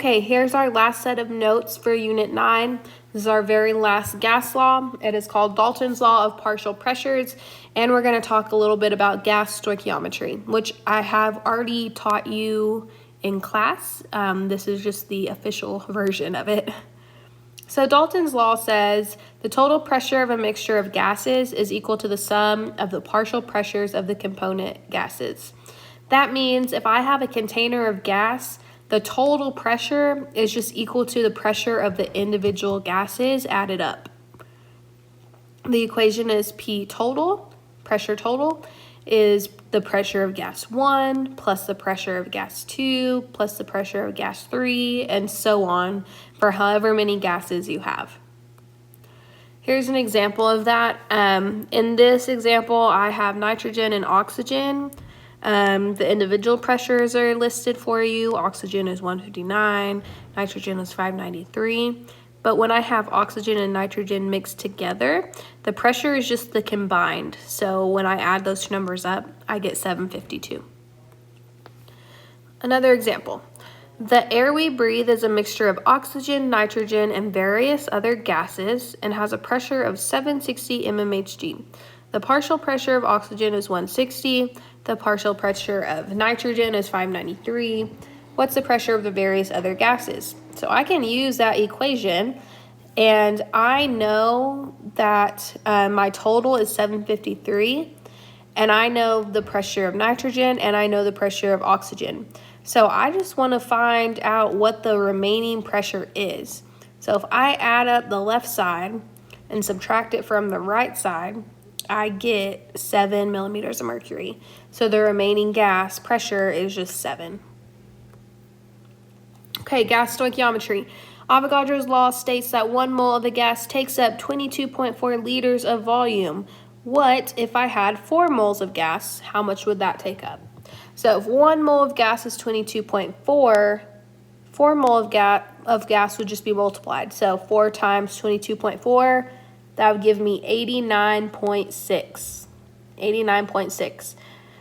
Okay, here's our last set of notes for Unit 9. This is our very last gas law. It is called Dalton's Law of Partial Pressures, and we're going to talk a little bit about gas stoichiometry, which I have already taught you in class. This is just the official version of it. So Dalton's law says the total pressure of a mixture of gases is equal to the sum of the partial pressures of the component gases. That means if I have a container of gas, the total pressure is just equal to the pressure of the individual gases added up. The equation is P total, pressure total, is the pressure of gas 1 plus the pressure of gas 2 plus the pressure of gas 3, and so on for however many gases you have. Here's an example of that. In this example, I have nitrogen and oxygen. The individual pressures are listed for you. Oxygen is 159, nitrogen is 593. But when I have oxygen and nitrogen mixed together, the pressure is just the combined. So when I add those two numbers up, I get 752. Another example. The air we breathe is a mixture of oxygen, nitrogen, and various other gases and has a pressure of 760 mmHg. The partial pressure of oxygen is 160. The partial pressure of nitrogen is 593. What's the pressure of the various other gases? So I can use that equation, and I know that my total is 753, and I know the pressure of nitrogen, and I know the pressure of oxygen. So I just want to find out what the remaining pressure is. So if I add up the left side and subtract it from the right side, I get 7 millimeters of mercury. So the remaining gas pressure is just 7. Okay, gas stoichiometry. Avogadro's law states that 1 mole of the gas takes up 22.4 liters of volume. What if I had 4 moles of gas? How much would that take up? So if 1 mole of gas is 22.4, 4 mole of gas would just be multiplied. So 4 times 22.4, that would give me 89.6. 89.6.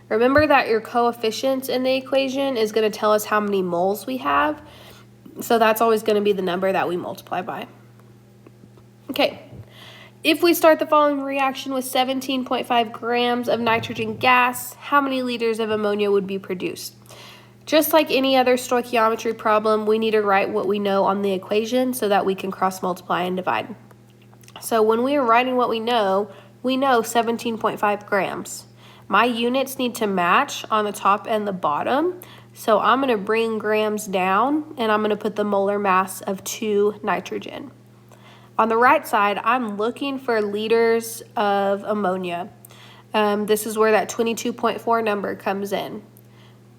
Remember that your coefficient in the equation is going to tell us how many moles we have. So that's always going to be the number that we multiply by. Okay. If we start the following reaction with 17.5 grams of nitrogen gas, how many liters of ammonia would be produced? Just like any other stoichiometry problem, we need to write what we know on the equation so that we can cross multiply and divide. So when we are writing what we know 17.5 grams. My units need to match on the top and the bottom. So I'm going to bring grams down, and I'm going to put the molar mass of 2 nitrogen. On the right side, I'm looking for liters of ammonia. This is where that 22.4 number comes in.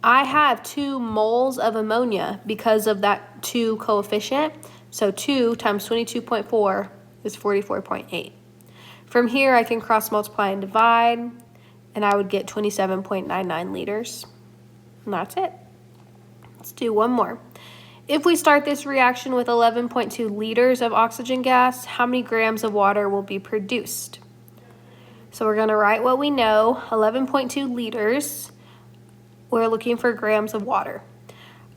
I have 2 moles of ammonia because of that 2 coefficient. So 2 times 22.4 is 44.8. From here, I can cross multiply and divide, and I would get 27.99 liters. And that's it. Let's do one more. If we start this reaction with 11.2 liters of oxygen gas, how many grams of water will be produced? So we're going to write what we know, 11.2 liters. We're looking for grams of water.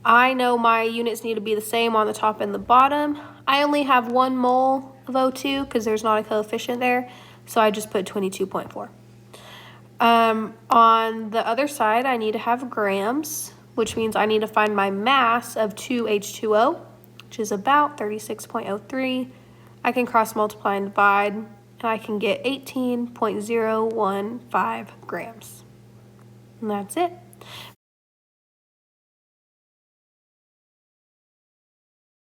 I know my units need to be the same on the top and the bottom. I only have 1 mole of O2 because there's not a coefficient there, so I just put 22.4. On the other side, I need to have grams, which means I need to find my mass of 2H2O, which is about 36.03. I can cross multiply and divide, and I can get 18.015 grams. And that's it.